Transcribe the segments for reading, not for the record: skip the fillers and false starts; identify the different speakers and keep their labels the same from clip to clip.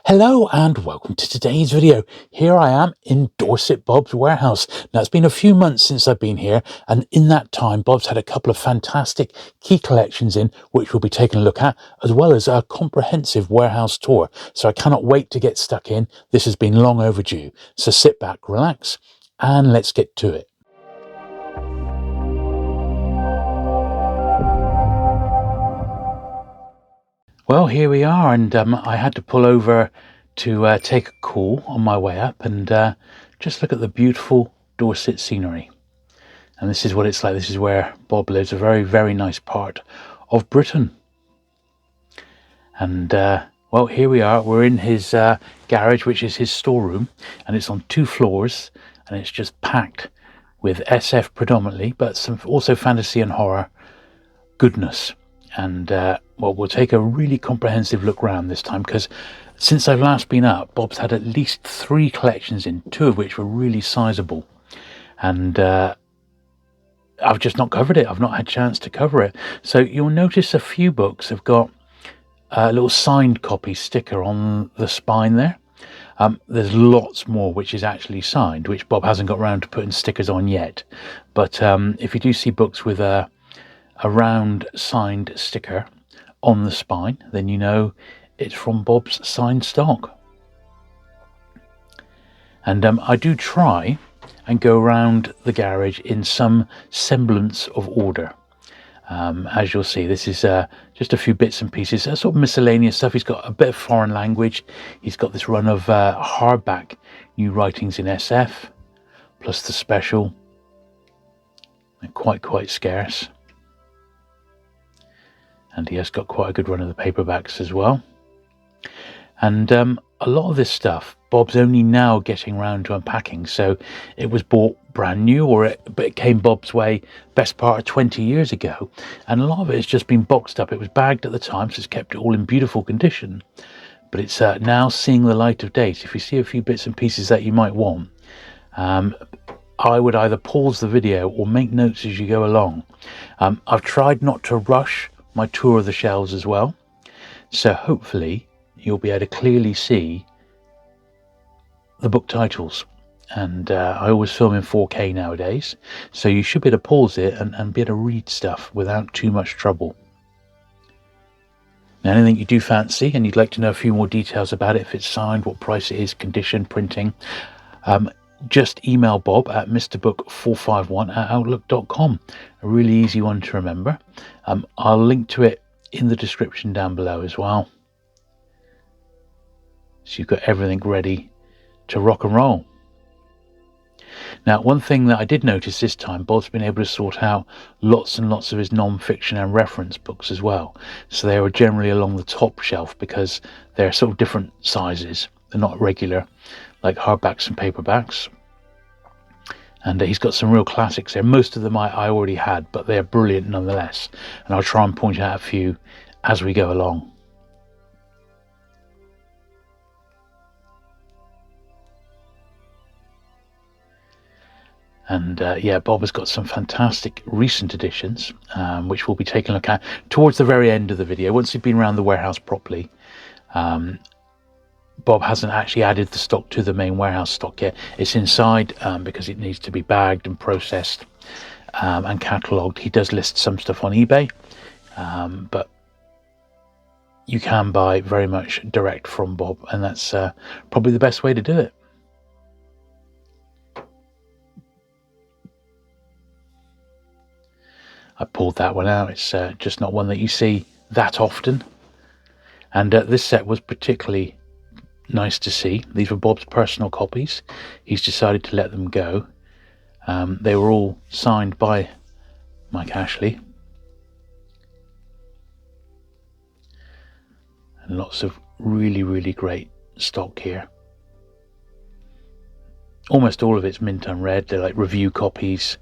Speaker 1: Hello and welcome to today's video. Here I am in Dorset Bob's warehouse. Now it's been a few months since I've been here, and in that time Bob's had a couple of fantastic key collections in which we'll be taking a look at, as well as a comprehensive warehouse tour. So I cannot wait to get stuck in. This has been long overdue. So sit back, relax, and let's get to it. Well, here we are, and I had to pull over to take a call on my way up and just look at the beautiful Dorset scenery. And this is what it's like. This is where Bob lives, a very, very nice part of Britain. And well, here we are. We're in his garage, which is his storeroom, and it's on 2 floors, and it's just packed with SF predominantly, but some also fantasy and horror goodness. And well, we'll take a really comprehensive look around this time, because since I've last been up, Bob's had at least 3 collections in, 2 of which were really sizable, and I've just not covered it. I've not had a chance to cover it. So you'll notice a few books have got a little signed copy sticker on the spine there. There's lots more which is actually signed, which Bob hasn't got around to putting stickers on yet. But if you do see books with a round signed sticker on the spine, then you know it's from Bob's signed stock. And I do try and go around the garage in some semblance of order. As you'll see, this is just a few bits and pieces, sort of miscellaneous stuff. He's got a bit of foreign language. He's got this run of hardback new writings in SF, plus the special. They're quite scarce. And he has got quite a good run of the paperbacks as well. And a lot of this stuff Bob's only now getting around to unpacking, so it was bought brand new, but it came Bob's way best part of 20 years ago, and a lot of it has just been boxed up. It was bagged at the time, so it's kept it all in beautiful condition, but it's now seeing the light of day. So if you see a few bits and pieces that you might want, I would either pause the video or make notes as you go along. I've tried not to rush my tour of the shelves as well, so hopefully you'll be able to clearly see the book titles. And I always film in 4K nowadays, so you should be able to pause it and be able to read stuff without too much trouble. Now, anything you do fancy and you'd like to know a few more details about it, if it's signed, what price it is, condition, printing, just email Bob at mrbook451@outlook.com. A really easy one to remember. I'll link to it in the description down below as well, so you've got everything ready to rock and roll. Now, one thing that I did notice this time, Bob's been able to sort out lots and lots of his non-fiction and reference books as well. So they were generally along the top shelf because they're sort of different sizes. They're not regular, like hardbacks and paperbacks. And he's got some real classics there. Most of them I already had, but they're brilliant nonetheless. And I'll try and point out a few as we go along. And yeah, Bob has got some fantastic recent editions, which we'll be taking a look at towards the very end of the video. Once you've been around the warehouse properly, Bob hasn't actually added the stock to the main warehouse stock yet. It's inside because it needs to be bagged and processed and catalogued. He does list some stuff on eBay, but you can buy very much direct from Bob, and that's probably the best way to do it. I pulled that one out. It's just not one that you see that often. And this set was particularly nice to see. These were Bob's personal copies. He's decided to let them go. They were all signed by Mike Ashley. And lots of really great stock here. Almost all of it's mint unread. They're like review copies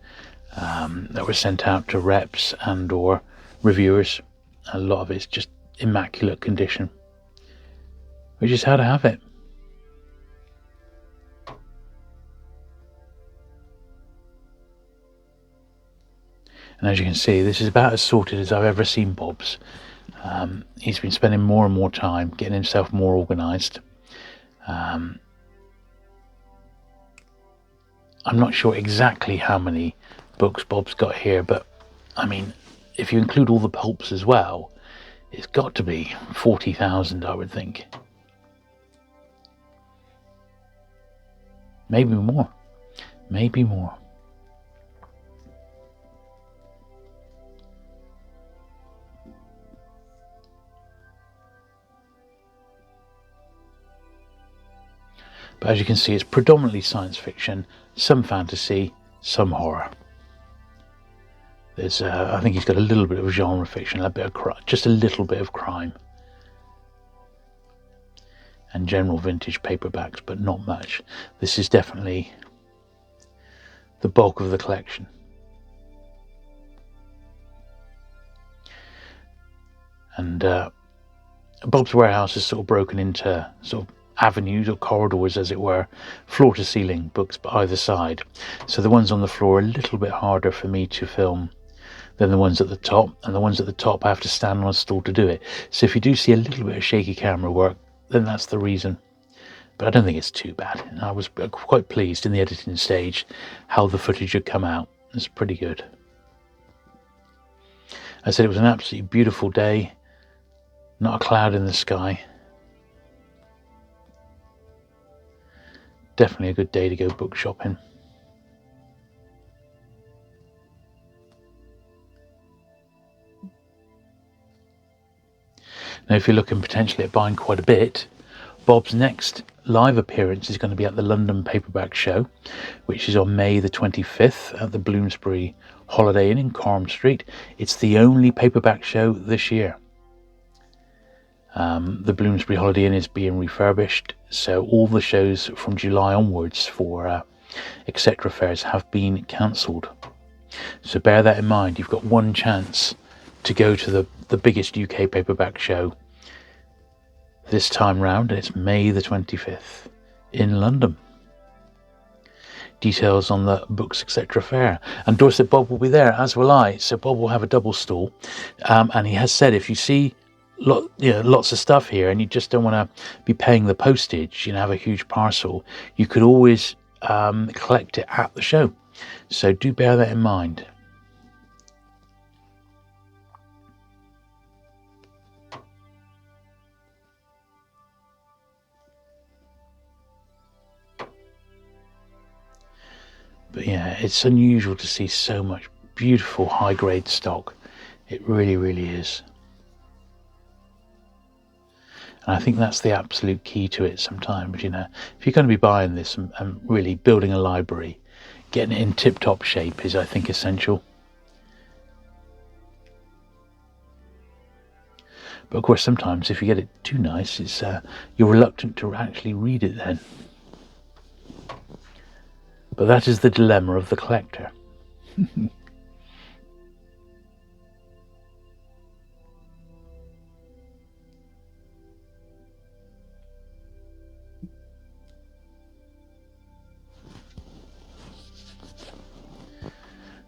Speaker 1: that were sent out to reps and or reviewers. A lot of it's just immaculate condition, which is how to have it. And as you can see, this is about as sorted as I've ever seen Bob's. He's been spending more and more time getting himself more organised. I'm not sure exactly how many books Bob's got here, but I mean, if you include all the pulps as well, it's got to be 40,000, I would think. Maybe more. Maybe more. But as you can see, it's predominantly science fiction, some fantasy, some horror. There's, I think he's got a little bit of genre fiction, a bit of just a little bit of crime, and general vintage paperbacks, but not much. This is definitely the bulk of the collection. And Bob's Warehouse is sort of broken into sort of avenues or corridors, as it were, floor to ceiling books either side. So the ones on the floor are a little bit harder for me to film than the ones at the top, and the ones at the top I have to stand on a stool to do it. So if you do see a little bit of shaky camera work, then that's the reason. But I don't think it's too bad. I was quite pleased in the editing stage how the footage had come out. It's pretty good. I said it was an absolutely beautiful day, not a cloud in the sky. Definitely a good day to go book shopping. Now, if you're looking potentially at buying quite a bit, Bob's next live appearance is going to be at the London Paperback Show, which is on May the 25th at the Bloomsbury Holiday Inn in Corm Street. It's the only paperback show this year. The Bloomsbury Holiday Inn is being refurbished, so all the shows from July onwards for etc. fairs have been cancelled. So bear that in mind. You've got one chance to go to the biggest UK paperback show this time round, and it's May the 25th in London. Details on the books etc. fair, and Dorset Bob will be there, as will I. So Bob will have a double stall, and he has said if you see lots of stuff here and you just don't want to be paying the postage, have a huge parcel, you could always collect it at the show. So do bear that in mind. But yeah, it's unusual to see so much beautiful high-grade stock. It really, really is. And I think that's the absolute key to it sometimes, if you're going to be buying this and really building a library, getting it in tip-top shape is, I think, essential. But of course, sometimes if you get it too nice, it's you're reluctant to actually read it then. But that is the dilemma of the collector.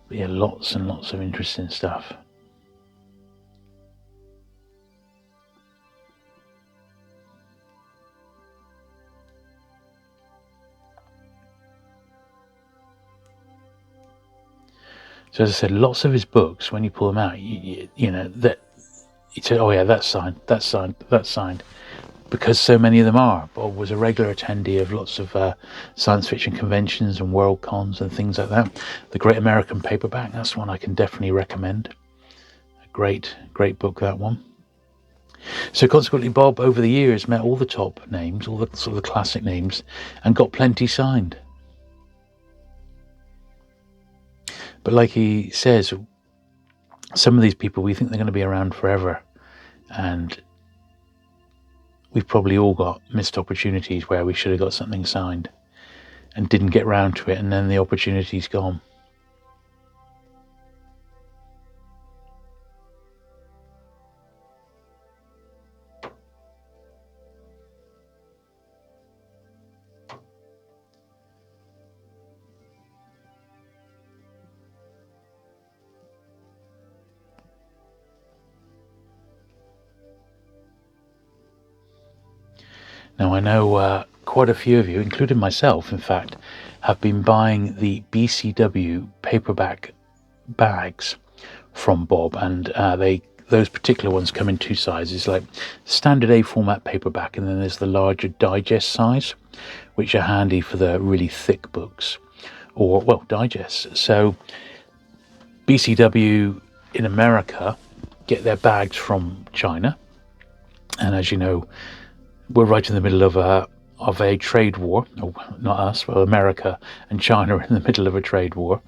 Speaker 1: But yeah, lots and lots of interesting stuff. So as I said, lots of his books, when you pull them out, you know that you say, "Oh yeah, that's signed, that's signed, that's signed," because so many of them are. Bob was a regular attendee of lots of science fiction conventions and world cons and things like that. The Great American Paperback, that's one I can definitely recommend. A great book, that one. So consequently, Bob over the years met all the top names, all the sort of the classic names, and got plenty signed. But like he says, some of these people, we think they're going to be around forever, and we've probably all got missed opportunities where we should have got something signed and didn't get round to it, and then the opportunity's gone. Now I know quite a few of you, including myself, in fact, have been buying the BCW paperback bags from Bob, and those particular ones come in two sizes, like standard A format paperback, and then there's the larger digest size, which are handy for the really thick books, or, well, digests. So BCW in America get their bags from China, and as you know, we're right in the middle of a trade war. Oh, not us, well, America and China are in the middle of a trade war,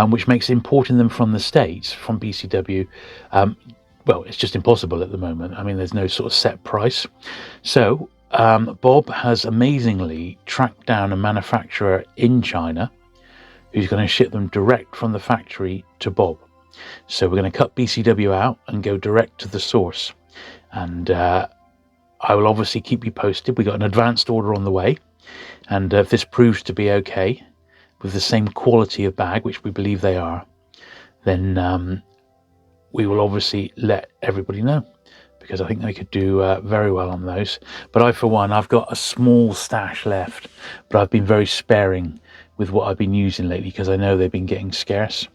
Speaker 1: which makes importing them from the States, from BCW, well, it's just impossible at the moment. I mean, there's no sort of set price. So Bob has amazingly tracked down a manufacturer in China who's going to ship them direct from the factory to Bob. So we're going to cut BCW out and go direct to the source. And I will obviously keep you posted. We got an advanced order on the way. And if this proves to be okay, with the same quality of bag, which we believe they are, then we will obviously let everybody know, because I think they could do very well on those. But I, for one, I've got a small stash left, but I've been very sparing with what I've been using lately, because I know they've been getting scarce.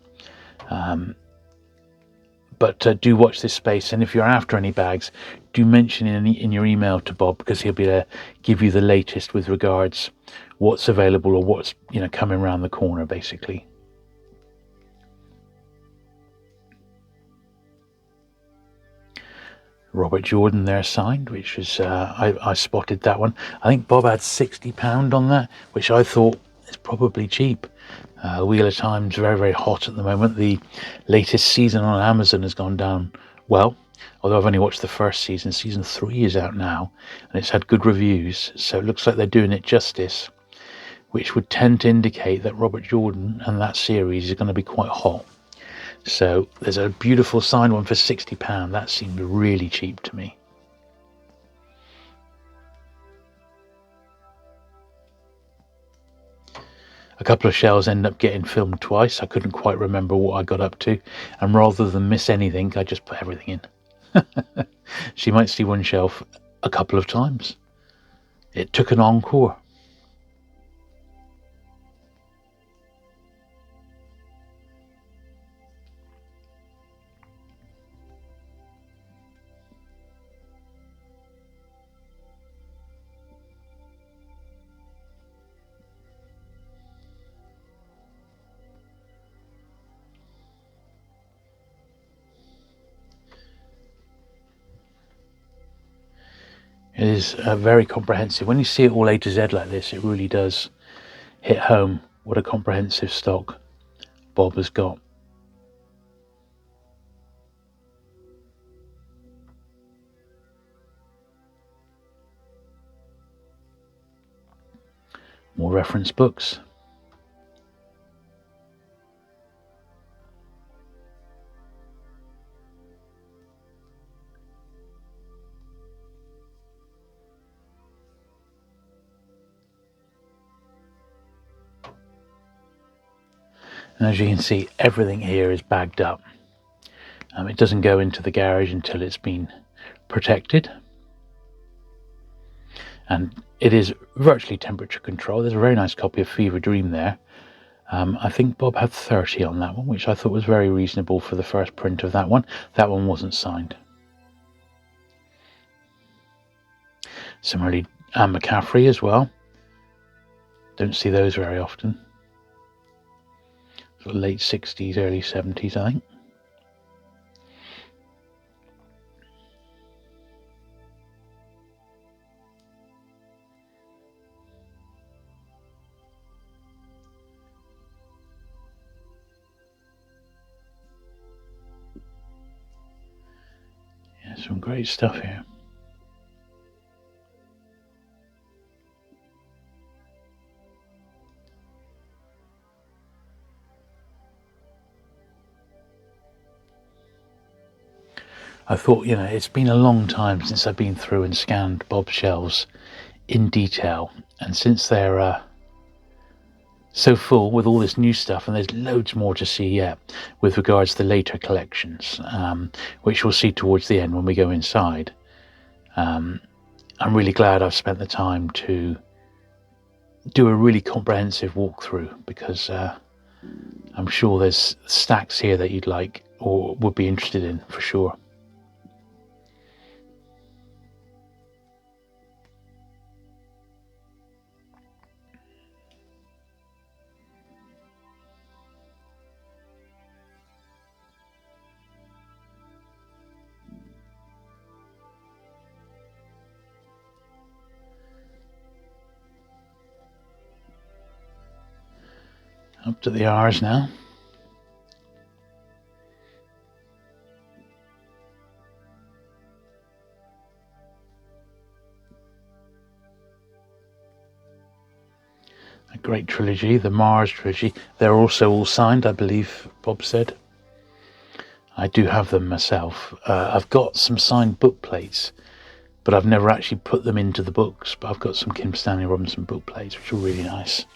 Speaker 1: But do watch this space, and if you're after any bags, do mention in your email to Bob, because he'll be able to give you the latest with regards what's available, or what's coming around the corner, basically. Robert Jordan there signed, which was I spotted that one. I think Bob had £60 on that, which I thought is probably cheap. Wheel of Time's very, very hot at the moment. The latest season on Amazon has gone down well, although I've only watched the first season. Season 3 is out now, and it's had good reviews, so it looks like they're doing it justice, which would tend to indicate that Robert Jordan and that series is going to be quite hot. So there's a beautiful signed one for £60. That seemed really cheap to me. A couple of shelves ended up getting filmed twice. I couldn't quite remember what I got up to, and rather than miss anything, I just put everything in. So you might see one shelf a couple of times. It took an encore. It is very comprehensive. When you see it all A to Z like this, it really does hit home what a comprehensive stock Bob has got. More reference books. And as you can see, everything here is bagged up. It doesn't go into the garage until it's been protected. And it is virtually temperature controlled. There's a very nice copy of Fever Dream there. I think Bob had 30 on that one, which I thought was very reasonable for the first print of that one. That one wasn't signed. Similarly, Anne McCaffrey as well. Don't see those very often. Sort of late 60s, early 70s, I think. Yeah, some great stuff here. I thought, it's been a long time since I've been through and scanned Bob's shelves in detail, and since they're so full with all this new stuff, and there's loads more to see yet with regards to the later collections, which we'll see towards the end when we go inside. I'm really glad I've spent the time to do a really comprehensive walkthrough, because I'm sure there's stacks here that you'd like or would be interested in for sure. Up to the R's now. A great trilogy, the Mars trilogy. They're also all signed, I believe Bob said. I do have them myself. I've got some signed book plates, but I've never actually put them into the books. But I've got some Kim Stanley Robinson book plates, which are really nice.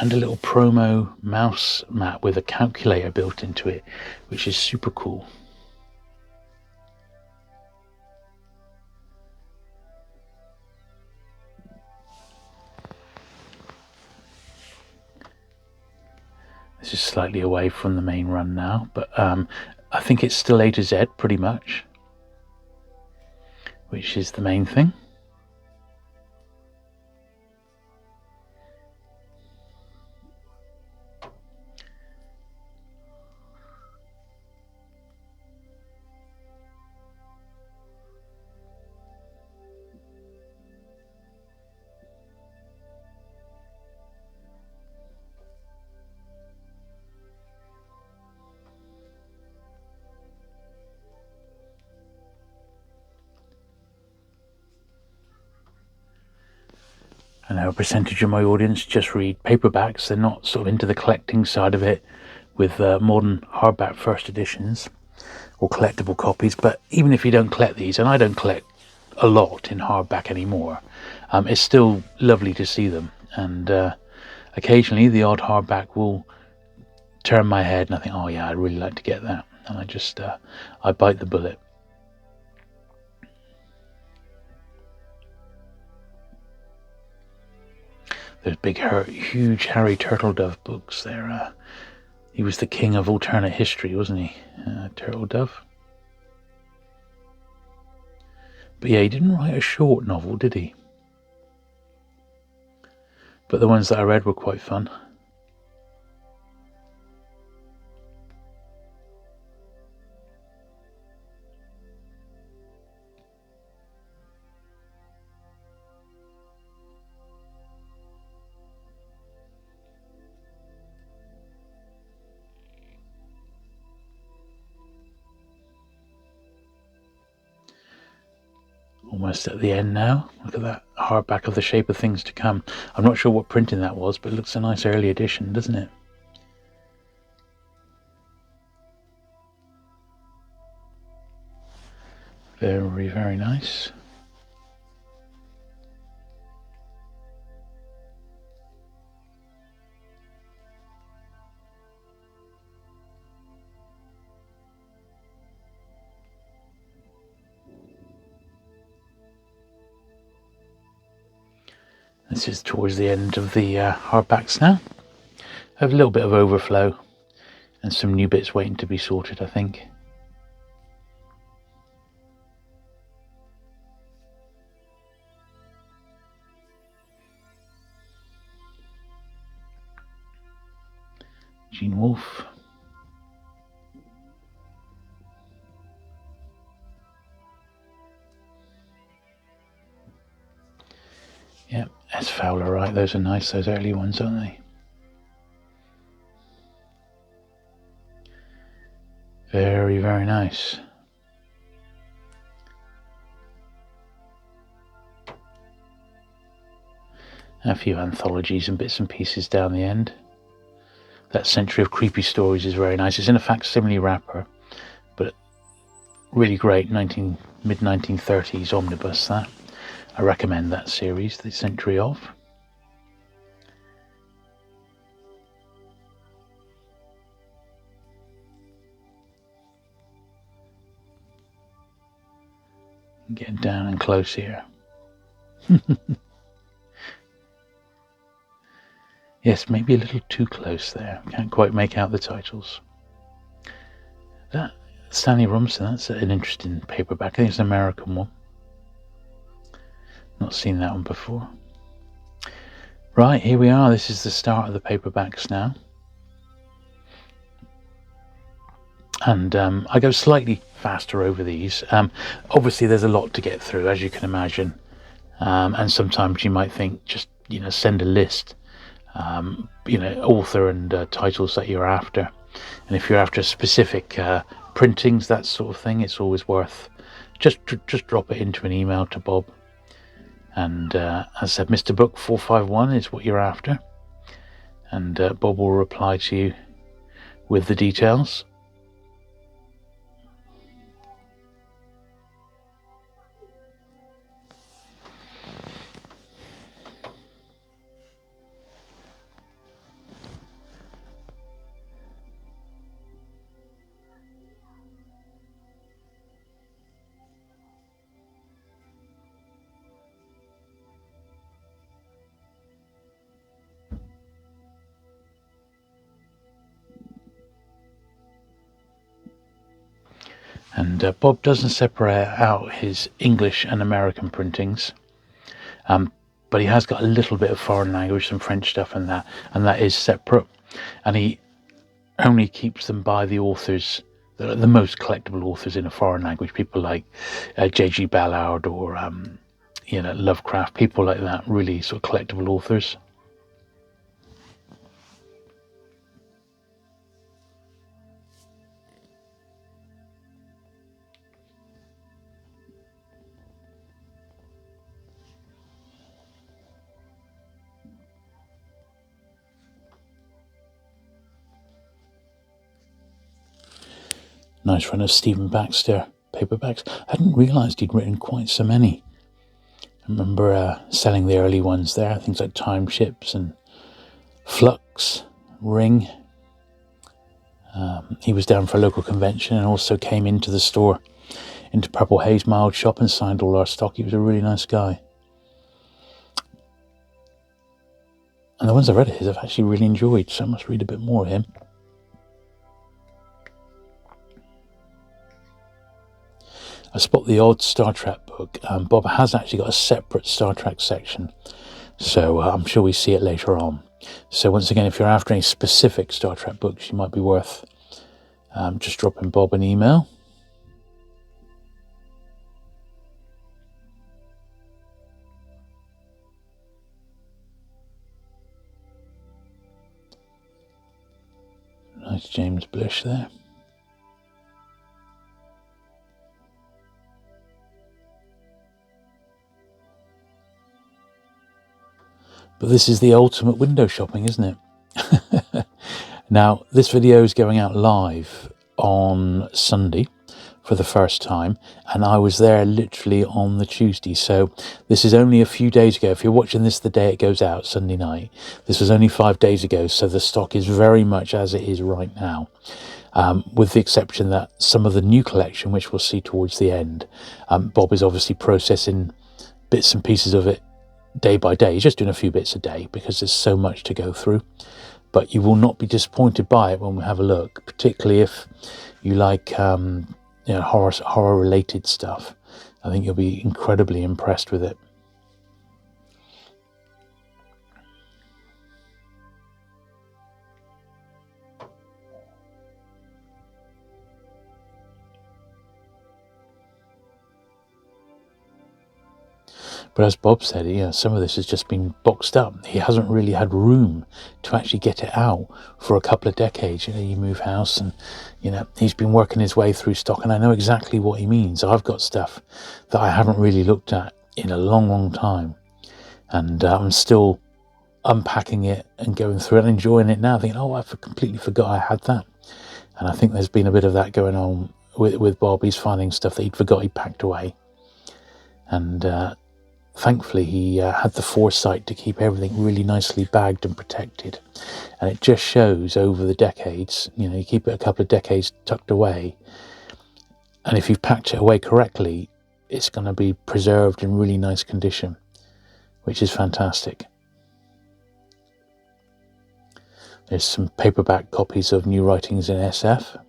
Speaker 1: And a little promo mouse mat with a calculator built into it, which is super cool. This is slightly away from the main run now, but I think it's still A to Z pretty much, which is the main thing. I know a percentage of my audience just read paperbacks. They're not sort of into the collecting side of it with modern hardback first editions or collectible copies. But even if you don't collect these, and I don't collect a lot in hardback anymore, it's still lovely to see them. And occasionally the odd hardback will turn my head and I think, oh yeah, I'd really like to get that. And I just, I bite the bullet. There's big, huge Harry Turtledove books there. He was the king of alternate history, wasn't he? Turtledove. But yeah, he didn't write a short novel, did he? But the ones that I read were quite fun. Almost at the end now. Look at that hardback of The Shape of Things to Come. I'm not sure what printing that was, but it looks a nice early edition, doesn't it? Very, very nice. This is towards the end of the hardbacks now. I have a little bit of overflow and some new bits waiting to be sorted, I think. Gene Wolfe. Yep, S. Fowler, right. Those are nice, those early ones, aren't they? Very, very nice. A few anthologies and bits and pieces down the end. That Century of Creepy Stories is very nice. It's in a facsimile wrapper, but really great mid-1930s omnibus, that. I recommend that series, The Century of. Getting down and close here. Yes, maybe a little too close there. Can't quite make out the titles. That Stanley Robinson, that's an interesting paperback. I think it's an American one. Not seen that one before. Right, here we are. This is the start of the paperbacks now. And I go slightly faster over these. Obviously, there's a lot to get through, as you can imagine. And sometimes you might think, just, send a list, author and titles that you're after. And if you're after specific printings, that sort of thing, it's always worth just drop it into an email to Bob. And as I said, Mr. Book 451 is what you're after. And Bob will reply to you with the details. And Bob doesn't separate out his English and American printings, but he has got a little bit of foreign language, some French stuff and that is separate. And he only keeps them by the authors, the most collectible authors in a foreign language, people like J.G. Ballard or Lovecraft, people like that, really sort of collectible authors. Nice run of Stephen Baxter paperbacks. I hadn't realised he'd written quite so many. I remember selling the early ones there, things like Time Ships and Flux, Ring. He was down for a local convention and also came into the store, into Purple Haze, my old shop, and signed all our stock. He was a really nice guy. And the ones I've read of his I've actually really enjoyed, so I must read a bit more of him. I spot the odd Star Trek book. Bob has actually got a separate Star Trek section, so I'm sure we see it later on. So once again, if you're after any specific Star Trek books, you might be worth just dropping Bob an email. Nice James Blish there. But this is the ultimate window shopping, isn't it? Now, this video is going out live on Sunday for the first time, and I was there literally on the Tuesday. So this is only a few days ago. If you're watching this the day it goes out, Sunday night, this was only 5 days ago. So the stock is very much as it is right now, with the exception that some of the new collection, which we'll see towards the end, Bob is obviously processing bits and pieces of it day by day. He's just doing a few bits a day because there's so much to go through. But you will not be disappointed by it when we have a look, particularly if you like horror related stuff. I think you'll be incredibly impressed with it. But as Bob said, some of this has just been boxed up. He hasn't really had room to actually get it out for a couple of decades. You move house and, he's been working his way through stock, and I know exactly what he means. I've got stuff that I haven't really looked at in a long, long time. And I'm still unpacking it and going through it and enjoying it now, thinking, I completely forgot I had that. And I think there's been a bit of that going on with Bob. He's finding stuff that he'd forgot he packed away. And thankfully, he had the foresight to keep everything really nicely bagged and protected. And it just shows over the decades, you keep it a couple of decades tucked away. And if you've packed it away correctly, it's going to be preserved in really nice condition, which is fantastic. There's some paperback copies of New Writings in SF,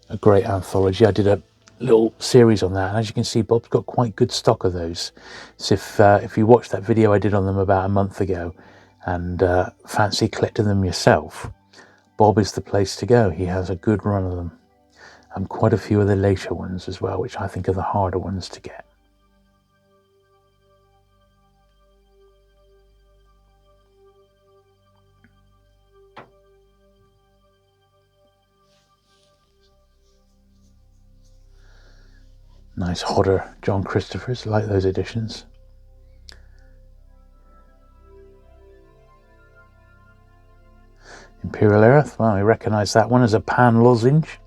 Speaker 1: a great anthology. I did a little series on that, and as you can see, Bob's got quite good stock of those. So if you watch that video I did on them about a month ago and fancy collecting them yourself, Bob is the place to go. He has a good run of them, and quite a few of the later ones as well, which I think are the harder ones to get. Nice Hodder John Christophers, like those editions. Imperial Earth, well, I recognise that one as a pan lozenge,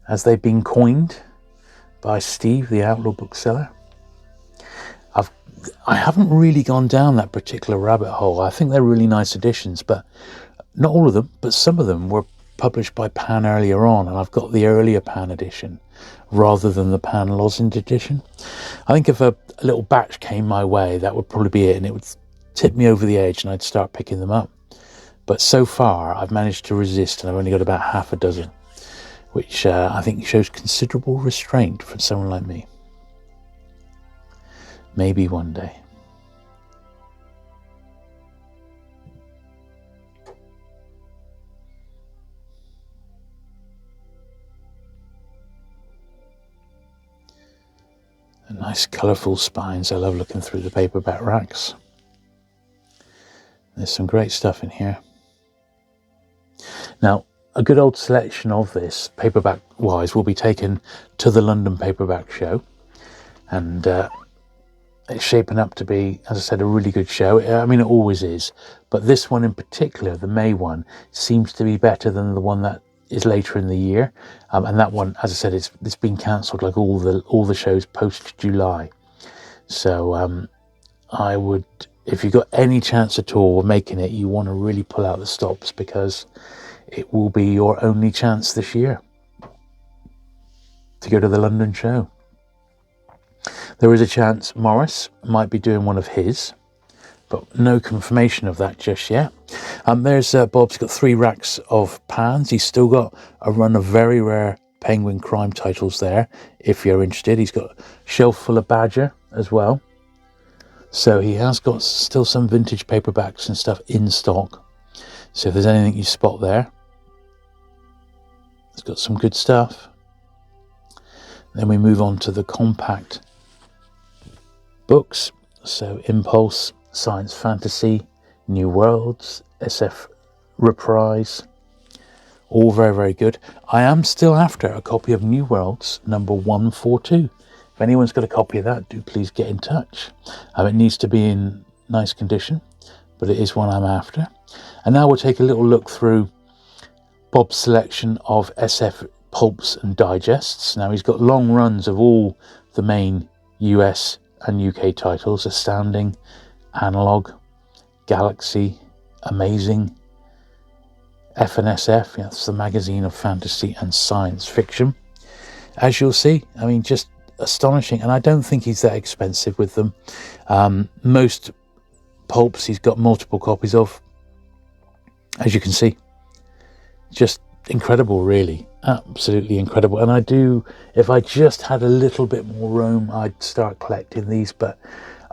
Speaker 1: as they've been coined by Steve, the Outlaw bookseller. I haven't really gone down that particular rabbit hole. I think they're really nice editions, but not all of them, but some of them were published by Pan earlier on, and I've got the earlier Pan edition rather than the Pan lozenge edition. I think if a little batch came my way, that would probably be it, and it would tip me over the edge and I'd start picking them up. But so far I've managed to resist, and I've only got about half a dozen, which I think shows considerable restraint for someone like me. Maybe one day. And nice colourful spines. I love looking through the paperback racks. There's some great stuff in here. Now, a good old selection of this, paperback wise, will be taken to the London Paperback Show, and it's shaping up to be, as I said, a really good show. I mean, it always is, but this one in particular, the May one, seems to be better than the one that is later in the year, and that one, as I said, it's been cancelled like all the shows post July. So I would, if you've got any chance at all of making it, you want to really pull out the stops, because it will be your only chance this year to go to the London show. There is a chance Morris might be doing one of his, but no confirmation of that just yet. There's Bob's got 3 racks of Pans. He's still got a run of very rare Penguin crime titles there, if you're interested. He's got a shelf full of Badger as well. So he has got still some vintage paperbacks and stuff in stock. So if there's anything you spot there, it's got some good stuff. Then we move on to the compact books. So Impulse, Science Fantasy, New Worlds, SF Reprise, all very, very good. I am still after a copy of New Worlds number 142. If anyone's got a copy of that, do please get in touch. It needs to be in nice condition, but it is one I'm after. And now we'll take a little look through Bob's selection of SF pulps and digests. Now he's got long runs of all the main US and UK titles: Astounding, Analog, Galaxy, Amazing, FNSF, that's the magazine of fantasy and science fiction. As you'll see, I mean, just astonishing, and I don't think he's that expensive with them. Most pulps he's got multiple copies of, as you can see. Just incredible, really, absolutely incredible. And I do, if I just had a little bit more room, I'd start collecting these, but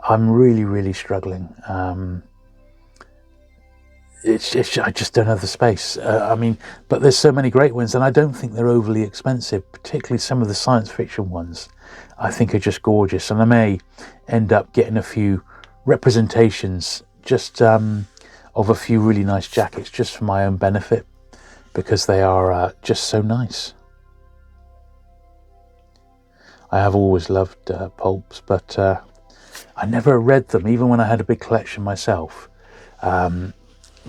Speaker 1: I'm really struggling. I just don't have the space. I mean, but there's so many great ones, and I don't think they're overly expensive, particularly some of the science fiction ones I think are just gorgeous. And I may end up getting a few representations just of a few really nice jackets just for my own benefit, because they are just so nice. I have always loved pulps, but I never read them, even when I had a big collection myself.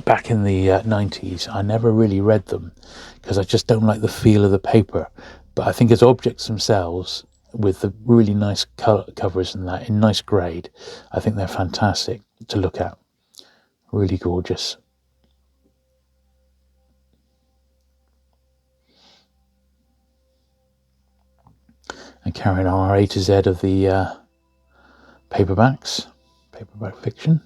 Speaker 1: Back in the 90s, I never really read them because I just don't like the feel of the paper. But I think as objects themselves, with the really nice covers and that in nice grade, I think they're fantastic to look at. Really gorgeous. And carrying on our A to Z of the paperbacks, paperback fiction.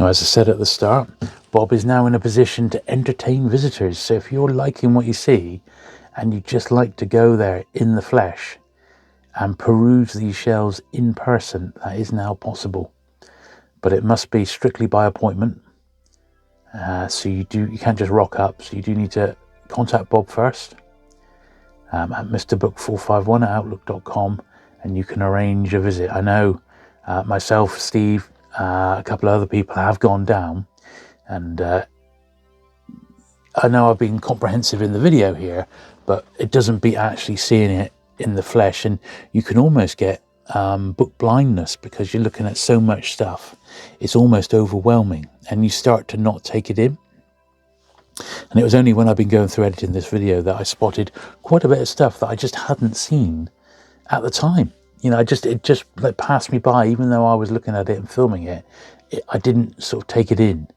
Speaker 1: Now, as I said at the start, Bob is now in a position to entertain visitors. So if you're liking what you see and you just like to go there in the flesh and peruse these shelves in person, that is now possible. But it must be strictly by appointment. So you can't just rock up. So you do need to contact Bob first at mrbook451@outlook.com, and you can arrange a visit. I know myself, Steve, a couple of other people have gone down, and I know I've been comprehensive in the video here, but it doesn't beat actually seeing it in the flesh, and you can almost get book blindness because you're looking at so much stuff. It's almost overwhelming and you start to not take it in. And it was only when I've been going through editing this video that I spotted quite a bit of stuff that I just hadn't seen at the time. You know, it just like passed me by, even though I was looking at it and filming it. I didn't sort of take it in,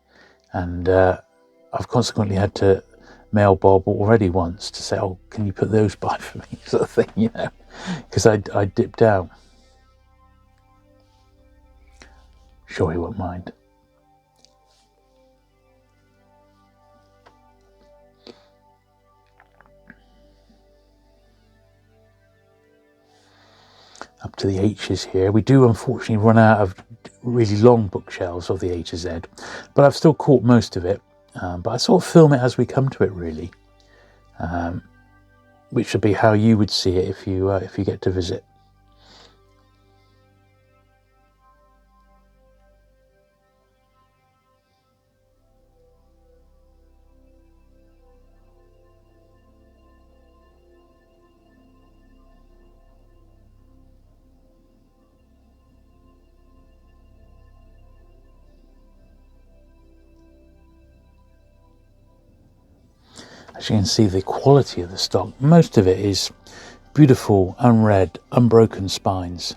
Speaker 1: and I've consequently had to mail Bob already once to say, "Oh, can you put those by for me?" sort of thing, you know, because I dipped out. Sure, he won't mind. Up to the H's here. We do unfortunately run out of really long bookshelves of the A to Z, but I've still caught most of it. But I sort of film it as we come to it, really, which would be how you would see it if you get to visit. As you can see, the quality of the stock, most of it is beautiful, unread, unbroken spines.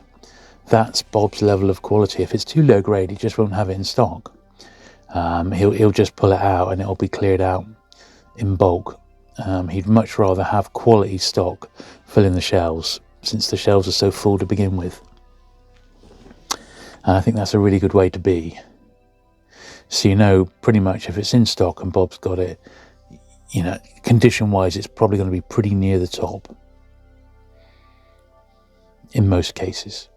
Speaker 1: That's Bob's level of quality. If it's too low grade, he just won't have it in stock. He'll just pull it out and it'll be cleared out in bulk. He'd much rather have quality stock filling the shelves, since the shelves are so full to begin with. And I think that's a really good way to be. So you know pretty much if it's in stock and Bob's got it, you know, condition-wise, it's probably going to be pretty near the top in most cases.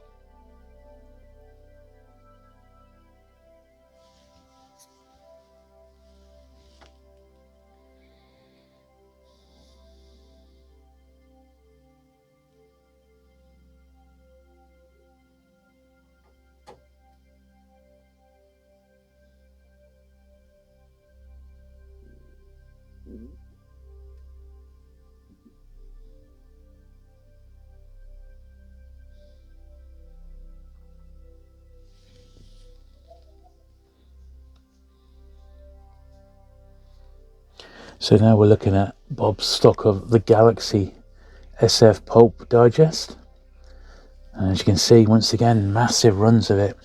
Speaker 1: So now we're looking at Bob's stock of the Galaxy SF Pulp Digest. And as you can see, once again, massive runs of it.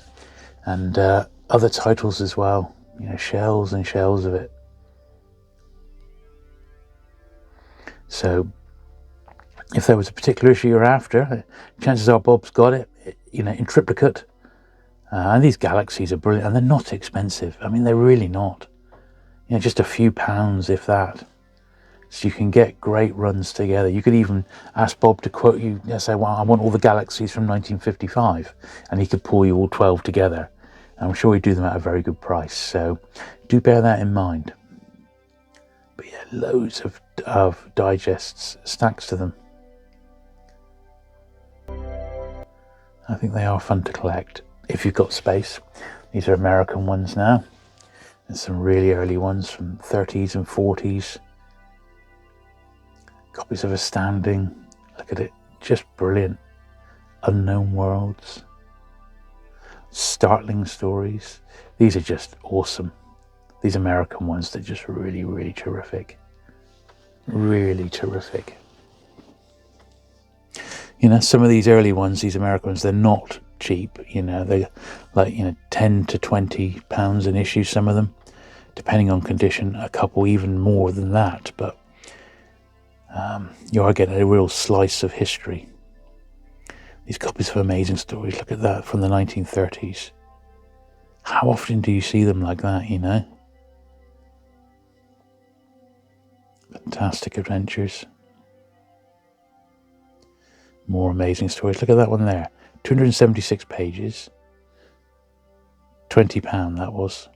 Speaker 1: And other titles as well. You know, shelves and shelves of it. So if there was a particular issue you're after, chances are Bob's got it, you know, in triplicate. And these Galaxies are brilliant, and they're not expensive. I mean, they're really not. You know, just a few pounds, if that. So you can get great runs together. You could even ask Bob to quote you, say, well, I want all the Galaxies from 1955, and he could pull you all 12 together. I'm sure he'd do them at a very good price. So do bear that in mind. But yeah, loads of digests, stacks to them. I think they are fun to collect if you've got space. These are American ones now. There's some really early ones from 30s and 40s. Copies of Astounding. Look at it. Just brilliant. Unknown Worlds. Startling Stories. These are just awesome. These American ones, they're just really, really terrific. Really terrific. You know, some of these early ones, these American ones, they're not cheap. You know, they're like, you know, 10 to 20 pounds an issue, some of them, depending on condition. A couple even more than that, but you are getting a real slice of history. These copies of Amazing Stories, look at that, from the 1930s. How often do you see them like that, you know? Fantastic adventures. More amazing stories. Look at that one there. 276 pages. £20 that was.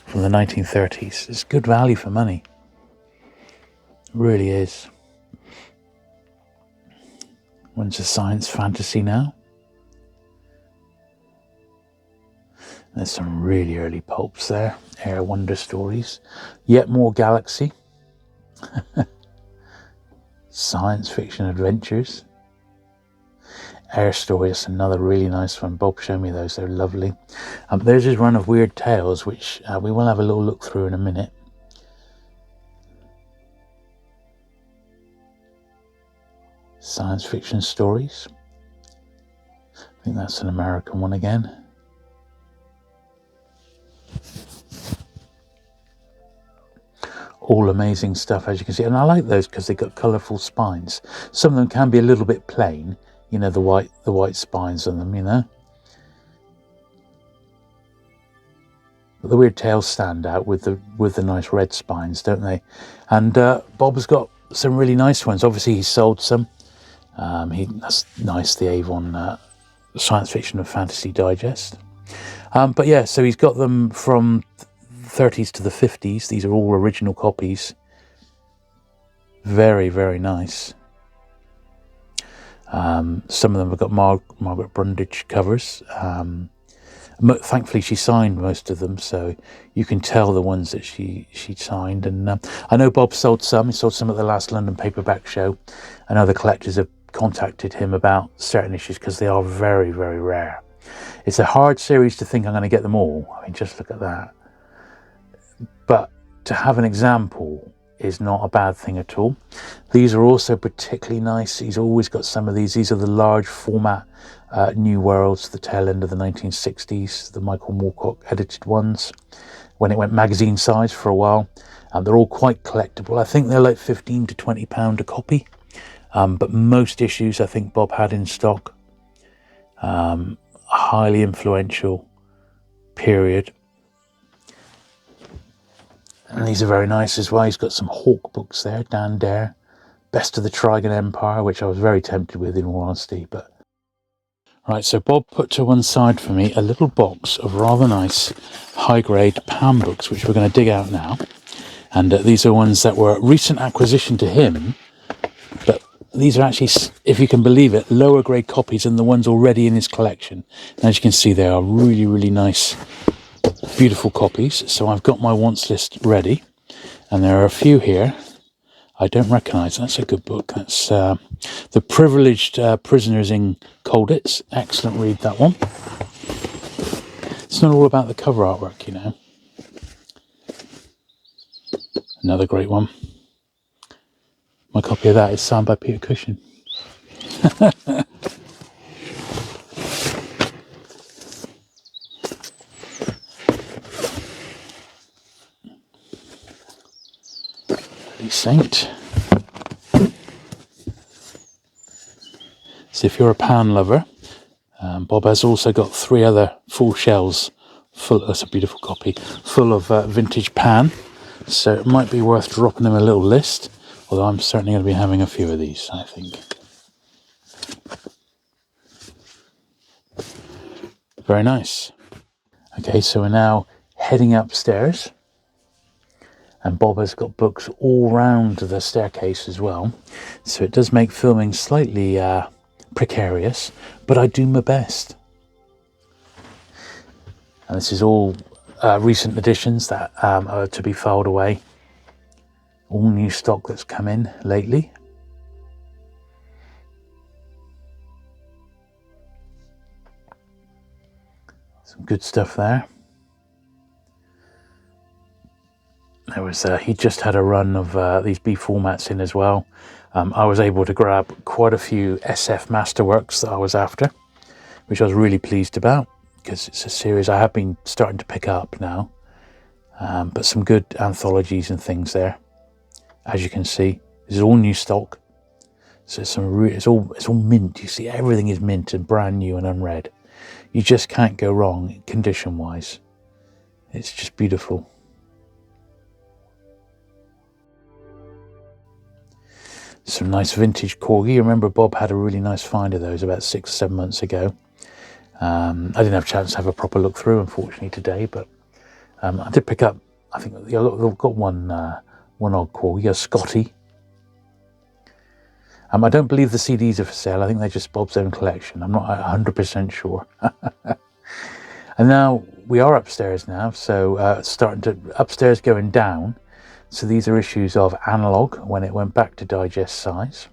Speaker 1: From the 1930s. It's good value for money. It really is. One's a science fantasy now. There's some really early pulps there. Air Wonder Stories. Yet More Galaxy. Science fiction adventures. Air Stories, another really nice one. Bob showed me those, they're lovely. There's his run of Weird Tales, which we will have a little look through in a minute. Science fiction stories. I think that's an American one again. All amazing stuff, as you can see. And I like those because they've got colourful spines. Some of them can be a little bit plain. You know, the white spines on them, you know. But the Weird Tales stand out with the nice red spines, don't they? And Bob has got some really nice ones. Obviously, he sold some. That's nice, the Avon Science Fiction and Fantasy Digest. But yeah, so he's got them from 30s to the 50s. These are all original copies. Very, very nice. Some of them have got Margaret Brundage covers. Thankfully, she signed most of them, so you can tell the ones that she signed. And I know Bob sold some. He sold some at the last London Paperback show. And other collectors have contacted him about certain issues because they are very, very rare. It's a hard series to think I'm going to get them all. I mean, just look at that. But to have an example is not a bad thing at all. These are also particularly nice. He's always got some of these. These are the large format New Worlds, the tail end of the 1960s, the Michael Moorcock edited ones, when it went magazine size for a while. They're all quite collectible. I think they're like £15 to £20 a copy. But most issues I think Bob had in stock. Highly influential period. And these are very nice as well. He's got some Hawk books there, Dan Dare, Best of the Trigon Empire, which I was very tempted with in all honesty. But right, so Bob put to one side for me a little box of rather nice high-grade Pam books, which we're going to dig out now. And these are ones that were a recent acquisition to him. But these are actually, if you can believe it, lower grade copies than the ones already in his collection. And as you can see, they are really, really nice, beautiful copies. So I've got my wants list ready, and there are a few here I don't recognise. That's a good book. That's The Privileged Prisoners in Colditz. Excellent read, that one. It's not all about the cover artwork, you know. Another great one. My copy of that is signed by Peter Cushing. Saint. So if you're a Pan lover, Bob has also got 3 other full shelves full. That's a beautiful copy, full of vintage Pan. So it might be worth dropping them a little list. Although I'm certainly going to be having a few of these, I think. Very nice. Okay, so we're now heading upstairs. And Bob has got books all round the staircase as well. So it does make filming slightly precarious, but I do my best. And this is all recent editions that are to be filed away. All new stock that's come in lately. Some good stuff there. There was he just had a run of these B formats in as well. I was able to grab quite a few SF Masterworks that I was after, which I was really pleased about, because it's a series I have been starting to pick up now. But some good anthologies and things there. As you can see, this is all new stock. So it's all mint. You see, everything is mint and brand new and unread. You just can't go wrong condition-wise. It's just beautiful. Some nice vintage corgi. Remember Bob had a really nice find of those about 6 or 7 months ago. I didn't have a chance to have a proper look through, unfortunately, today, but I did pick up, I think I've got one odd corgi, a Scotty. I don't believe the CDs are for sale. I think they're just Bob's own collection. I'm not 100% sure. And now we are upstairs now, so upstairs going down. So these are issues of Analog when it went back to digest size.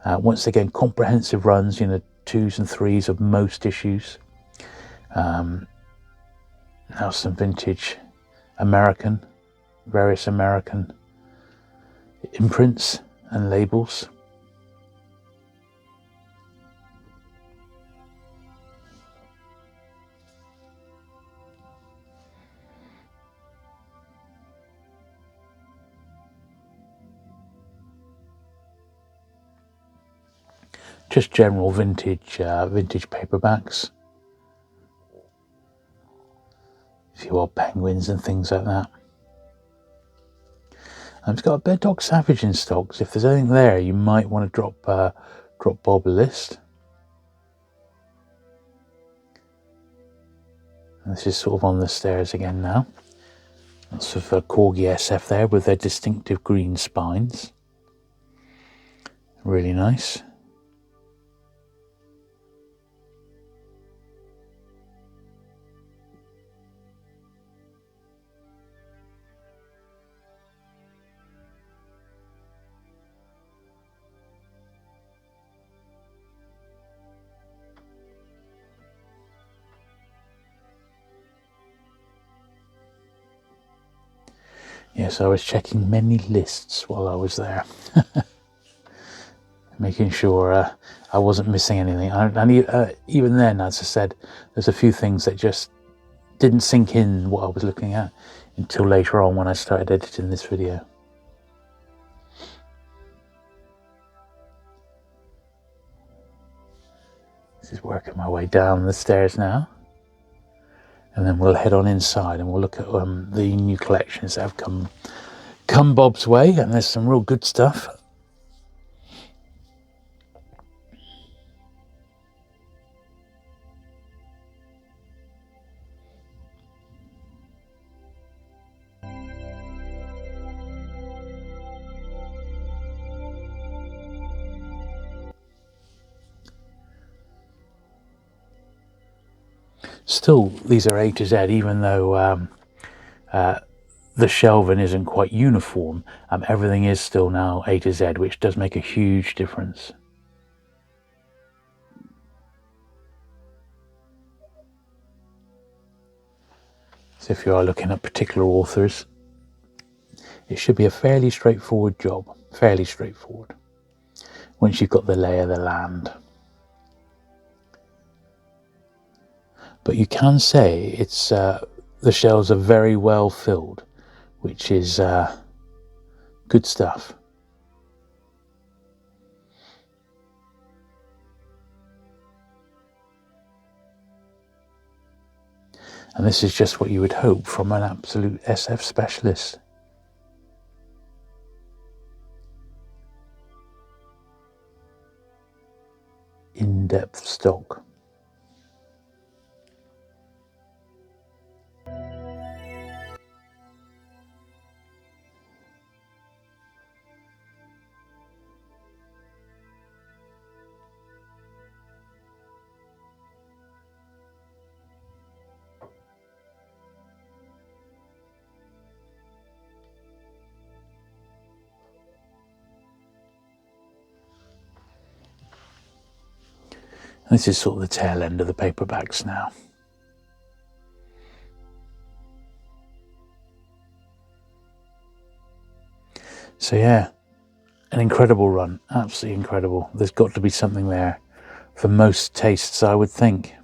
Speaker 1: Once again, comprehensive runs, 2s and 3s of most issues. Now some vintage various American imprints and labels. Just general vintage paperbacks. A few old penguins and things like that. It's got a Bear Dog Savage in stock, so if there's anything there, you might want to drop Bob a list. And this is sort of on the stairs again now. Lots of Corgi SF there with their distinctive green spines. Really nice. Yes, I was checking many lists while I was there. Making sure I wasn't missing anything. And even then, as I said, there's a few things that just didn't sink in what I was looking at until later on when I started editing this video. This is working my way down the stairs now. And then we'll head on inside and we'll look at the new collections that have come Bob's way, and there's some real good stuff. Still, these are A to Z, even though the shelving isn't quite uniform. Everything is still now A to Z, which does make a huge difference. So if you are looking at particular authors, it should be a fairly straightforward job. Fairly straightforward. Once you've got the lay of the land. But you can say it's the shelves are very well filled, which is good stuff. And this is just what you would hope from an absolute SF specialist. In-depth stock. This is sort of the tail end of the paperbacks now. So yeah, an incredible run, absolutely incredible. There's got to be something there for most tastes, I would think.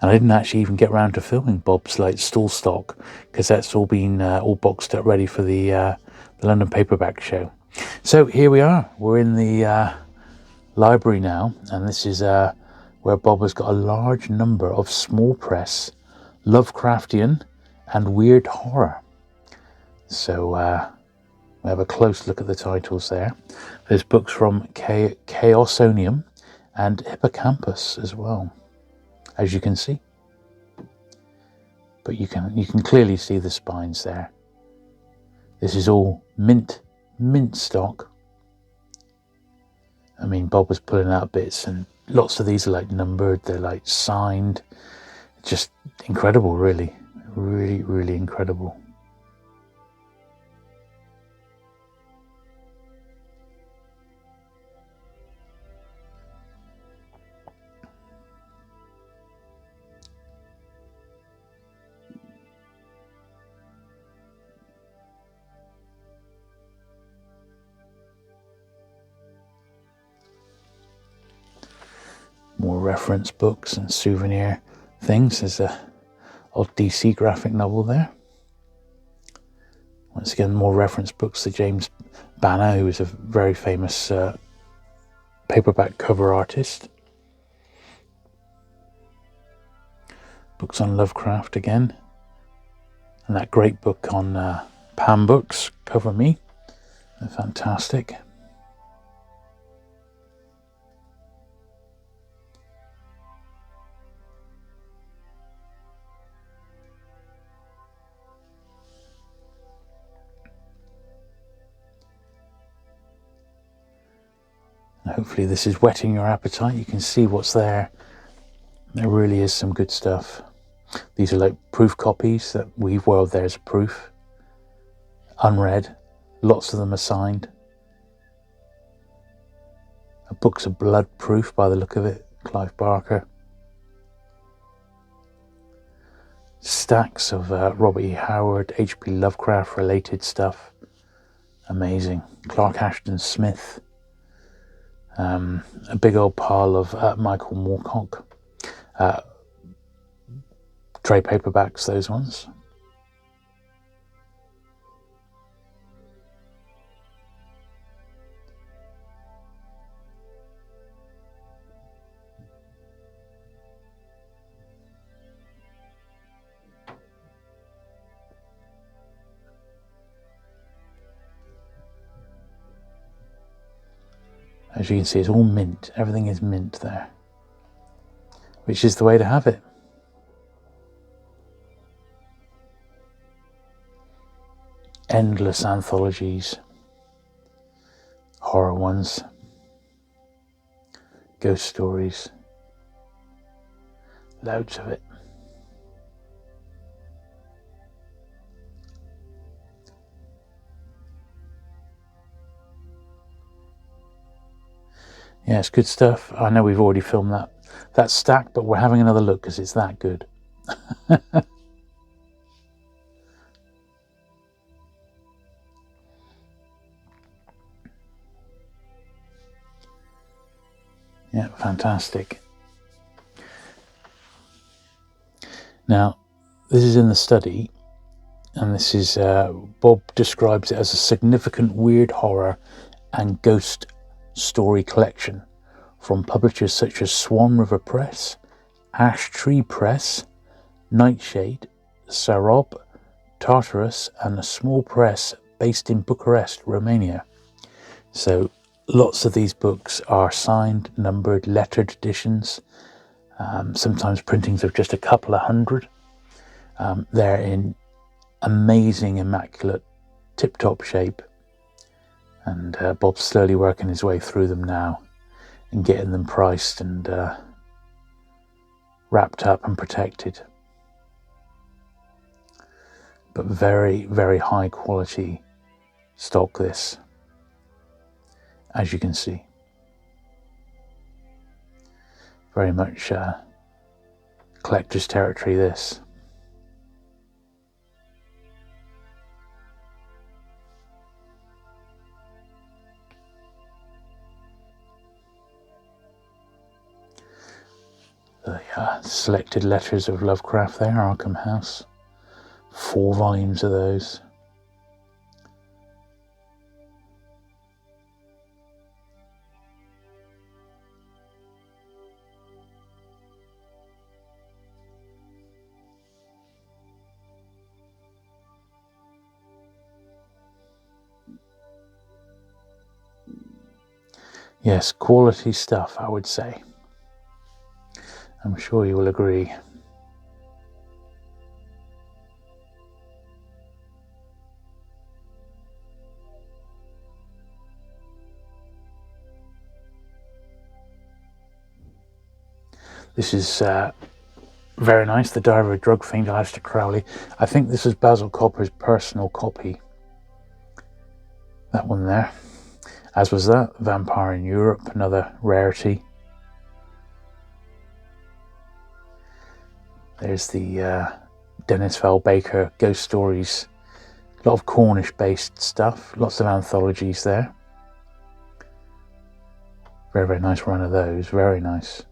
Speaker 1: And I didn't actually even get around to filming Bob's like stall stock, because that's all been all boxed up ready for the London Paperback show. So here we are, we're in the library now, and this is where Bob has got a large number of small press Lovecraftian and weird horror. So we have a close look at the titles there. There's books from Chaosonium and Hippocampus as well, as you can see. But you can clearly see the spines there. This is all mint stock. I mean, Bob was pulling out bits, and lots of these are like numbered, they're like signed. Just incredible, really. Really, really incredible. More reference books and souvenir things. There's a old DC graphic novel there. Once again, more reference books to James Banner, who was a very famous paperback cover artist. Books on Lovecraft again. And that great book on Pan Books, Cover Me. They're fantastic. Hopefully this is whetting your appetite. You can see what's there. There really is some good stuff. These are like proof copies that we've welled there as a proof. Unread. Lots of them are signed. Books of Blood proof by the look of it. Clive Barker. Stacks of Robert E. Howard, H.P. Lovecraft related stuff. Amazing. Clark Ashton Smith. A big old pile of Michael Moorcock. Trade paperbacks, those ones. As you can see, it's all mint. Everything is mint there, which is the way to have it. Endless anthologies, horror ones, ghost stories, loads of it. Yeah, it's good stuff. I know we've already filmed that stack, but we're having another look because it's that good. Yeah, fantastic. Now, this is in the study, and this is Bob describes it as a significant weird horror and ghost story collection from publishers such as Swan River Press, Ash Tree Press, Nightshade, Sarob, Tartarus, and a small press based in Bucharest, Romania. So lots of these books are signed, numbered, lettered editions, sometimes printings of just a couple of hundred. They're in amazing, immaculate, tip-top shape. And Bob's slowly working his way through them now and getting them priced and wrapped up and protected. But very, very high quality stock, this, as you can see. Very much collector's territory, this. The selected letters of Lovecraft there, Arkham House. 4 volumes of those. Yes, quality stuff, I would say. I'm sure you will agree. This is very nice, The Diary of a Drug Fiend, Aleister Crowley. I think this is Basil Copper's personal copy. That one there. As was that, Vampire in Europe, another rarity. There's the Dennis Val Baker Ghost Stories. A lot of Cornish-based stuff. Lots of anthologies there. Very, very nice run of those. Very nice.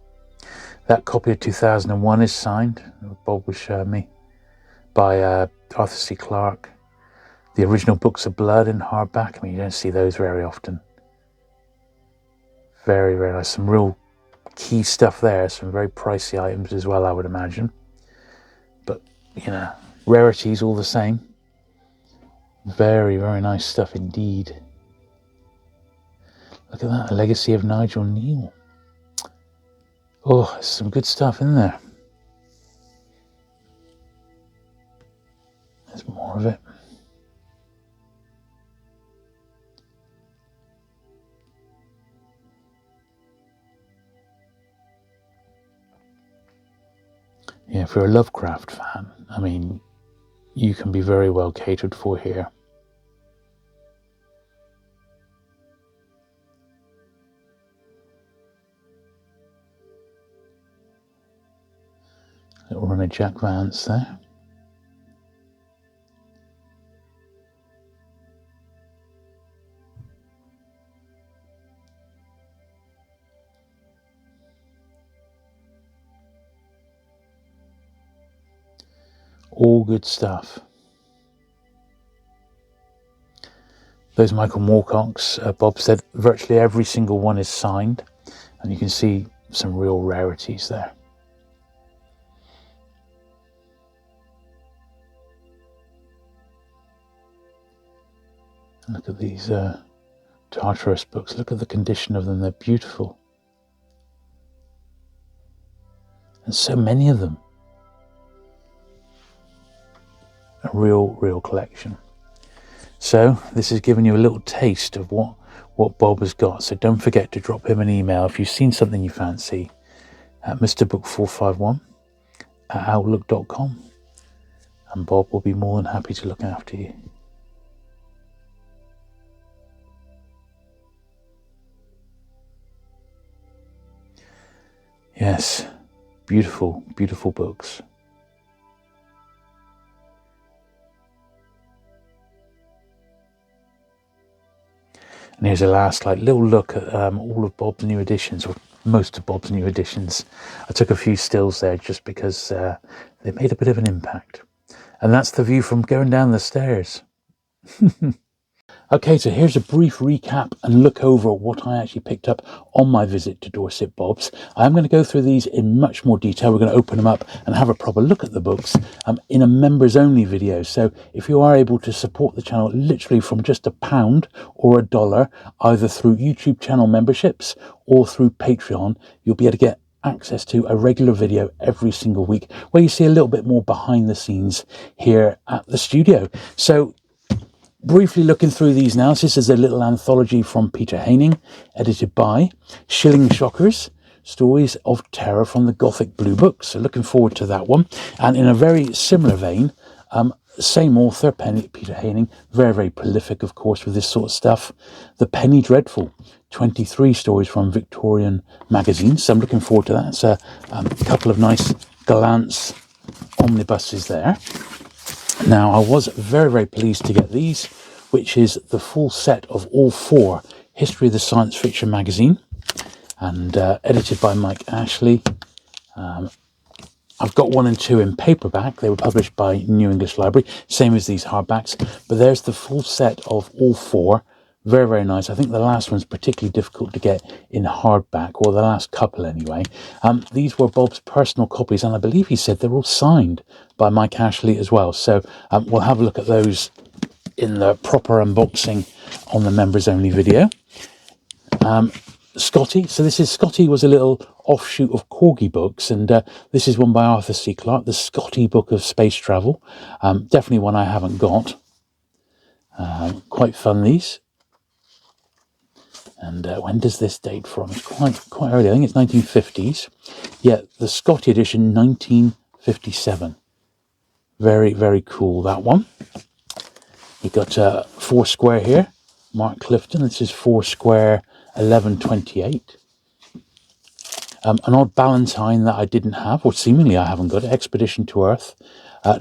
Speaker 1: That copy of 2001 is signed. Bob was showing me. By Arthur C. Clarke. The original Books of Blood in hardback. I mean, you don't see those very often. Very, very nice. Some real key stuff there. Some very pricey items as well, I would imagine. But, you know, rarities all the same. Very, very nice stuff indeed. Look at that. A Legacy of Nigel Neal. Oh, there's some good stuff in there. There's more of it. Yeah, if you're a Lovecraft fan, I mean, you can be very well catered for here. Little run of Jack Vance there. All good stuff. Those Michael Moorcocks, Bob said virtually every single one is signed, and you can see some real rarities there. Look at these Tartarus books. Look at the condition of them. They're beautiful. And so many of them. A real collection. So this has given you a little taste of what Bob has got. So don't forget to drop him an email if you've seen something you fancy at mrbook451@outlook.com. And Bob will be more than happy to look after you. Yes, beautiful, beautiful books. And here's a last little look at all of Bob's new editions, or most of Bob's new editions. I took a few stills there just because they made a bit of an impact. And that's the view from going down the stairs. Okay, so here's a brief recap and look over what I actually picked up on my visit to Dorset Bob's. I'm going to go through these in much more detail. We're going to open them up and have a proper look at the books in a members only video. So if you are able to support the channel literally from just £1 or $1, either through YouTube channel memberships or through Patreon, you'll be able to get access to a regular video every single week where you see a little bit more behind the scenes here at the studio. So briefly looking through these now, this is a little anthology from Peter Haining, edited by Shilling Shockers, Stories of Terror from the Gothic Blue Book. So looking forward to that one. And in a very similar vein, same author, Peter Haining, very, very prolific, of course, with this sort of stuff. The Penny Dreadful, 23 stories from Victorian magazine. So I'm looking forward to that. It's a couple of nice glance omnibuses there. Now, I was very, very pleased to get these, which is the full set of all 4 History of the Science Fiction magazine, and edited by Mike Ashley. I've got 1 and 2 in paperback. They were published by New English Library, same as these hardbacks. But there's the full set of all 4. Very, very nice. I think the last one's particularly difficult to get in hardback, or the last couple anyway. These were Bob's personal copies, and I believe he said they're all signed by Mike Ashley as well. So we'll have a look at those in the proper unboxing on the members only video. Scotty. So this is Scotty was a little offshoot of Corgi books, and this is one by Arthur C. Clarke, the Scotty Book of Space Travel. Definitely one I haven't got. Quite fun, these. And when does this date from? It's quite early. I think it's 1950s. Yeah, the Scotty edition, 1957. Very, very cool, that one. You've got Foursquare here. Mark Clifton. This is Foursquare 1128. An odd Ballantine that I didn't have, or seemingly I haven't got, Expedition to Earth,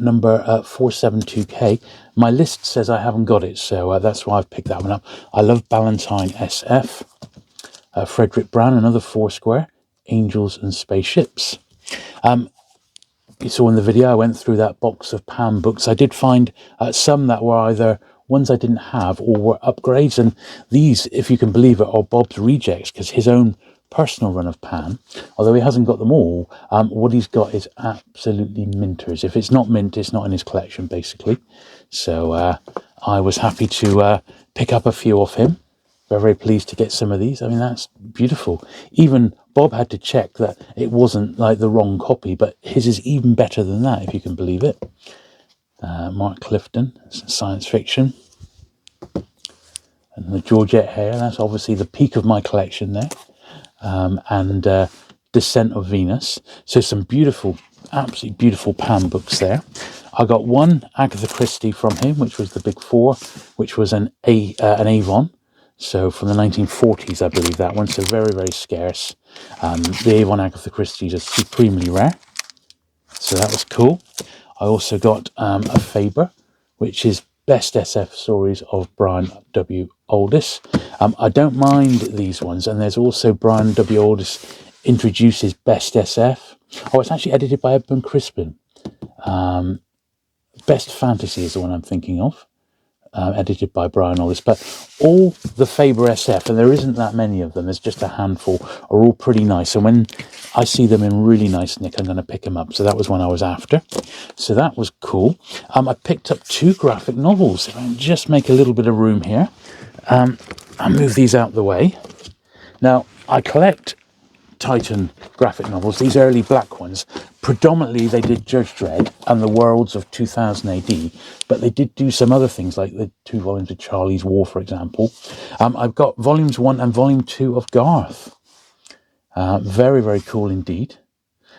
Speaker 1: number 472K. My list says I haven't got it, so that's why I've picked that one up. I love Ballantine SF. Frederick Brown, another Foursquare, Angels and Spaceships. You saw in the video, I went through that box of Pan books. I did find some that were either ones I didn't have or were upgrades, and these, if you can believe it, are Bob's rejects, because his own personal run of Pan, although he hasn't got them all, what he's got is absolutely minters. If it's not mint, it's not in his collection, basically. So I was happy to pick up a few off him. Very, very pleased to get some of these. I mean, that's beautiful. Even Bob had to check that it wasn't like the wrong copy, but his is even better than that, if you can believe it. Mark Clifton, science fiction. And the Georgette Hare, that's obviously the peak of my collection there. And Descent of Venus. So some beautiful, absolutely beautiful Pan books there. I got one Agatha Christie from him, which was the Big Four, which was an Avon. So from the 1940s, I believe that one. So very, very scarce. The Avon Agatha Christie's are supremely rare. So that was cool. I also got a Faber, which is Best SF Stories of Brian W. Aldiss. I don't mind these ones. And there's also Brian W. Aldiss introduces Best SF. Oh, it's actually edited by Edmund Crispin. Best Fantasy is the one I'm thinking of. Edited by Brian Aldiss. But all the Faber SF, and there isn't that many of them, there's just a handful, are all pretty nice. And when I see them in really nice nick, I'm going to pick them up. So that was one I was after. So that was cool. I picked up 2 graphic novels. Just make a little bit of room here. I'll move these out the way. Now, I collect Titan graphic novels, these early black ones. Predominantly they did Judge Dredd and the Worlds of 2000 AD, but they did do some other things like the 2 volumes of Charlie's War, for example. I've got volumes 1 and volume 2 of Garth. Very, very cool indeed.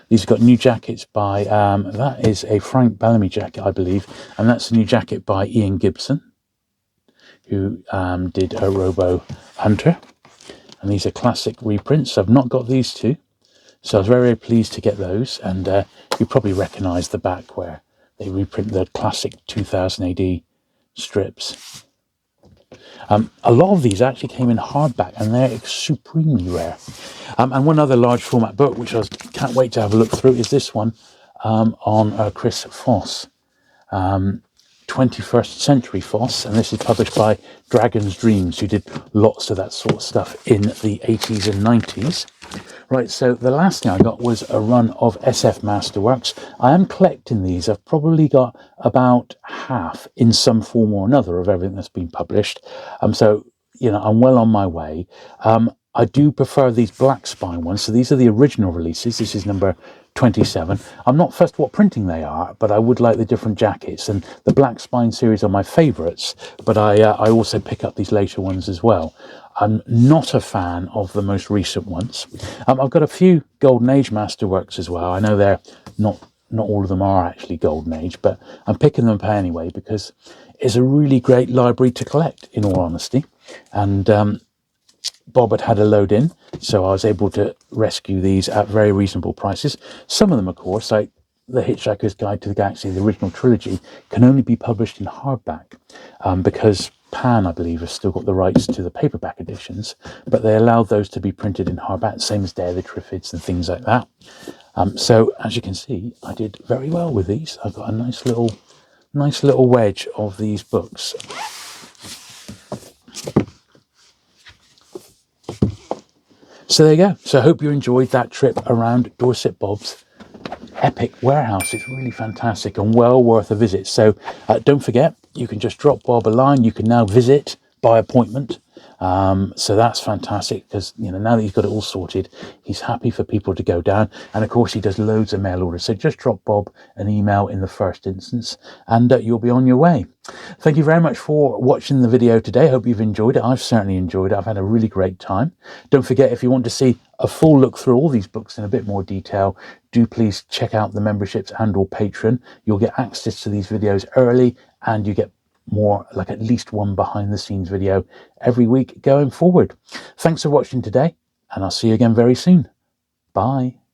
Speaker 1: These have got new jackets by, that is a Frank Bellamy jacket, I believe, and that's a new jacket by Ian Gibson, who did a Robo Hunter. And these are classic reprints. I've not got these 2. So I was very, very pleased to get those. And you probably recognise the back where they reprint the classic 2000 AD strips. A lot of these actually came in hardback, and they're supremely rare. And one other large format book, which I can't wait to have a look through, is this one on Chris Foss. 21st Century Foss, and this is published by Dragon's Dreams, who did lots of that sort of stuff in the 80s and 90s. Right, so the last thing I got was a run of SF Masterworks. I am collecting these. I've probably got about half in some form or another of everything that's been published. So, you know, I'm well on my way. I do prefer these black spine ones. So these are the original releases. This is number 27. I'm not fussed what printing they are, but I would like the different jackets. And the black spine series are my favourites, but I also pick up these later ones as well. I'm not a fan of the most recent ones. I've got a few Golden Age Masterworks as well. I know they're not all of them are actually Golden Age, but I'm picking them up anyway because it's a really great library to collect, in all honesty. And Bob had a load in, so I was able to rescue these at very reasonable prices. Some of them, of course, like The Hitchhiker's Guide to the Galaxy, the original trilogy, can only be published in hardback because Pan, I believe, has still got the rights to the paperback editions, but they allowed those to be printed in hardback, same as Dare the Triffids and things like that. So as you can see, I did very well with these. I've got a nice little wedge of these books. So there you go. So I hope you enjoyed that trip around Dorset Bob's epic warehouse. It's really fantastic and well worth a visit. So don't forget, you can just drop Bob a line. You can now visit by appointment. So that's fantastic, because now that he's got it all sorted, he's happy for people to go down. And of course, he does loads of mail orders. So just drop Bob an email in the first instance, and you'll be on your way. Thank you very much for watching the video today. I hope you've enjoyed it. I've certainly enjoyed it. I've had a really great time. Don't forget, if you want to see a full look through all these books in a bit more detail, do please check out the memberships and or Patreon. You'll get access to these videos early, and you get more, like at least one behind the scenes video every week going forward. Thanks for watching today, and I'll see you again very soon. Bye.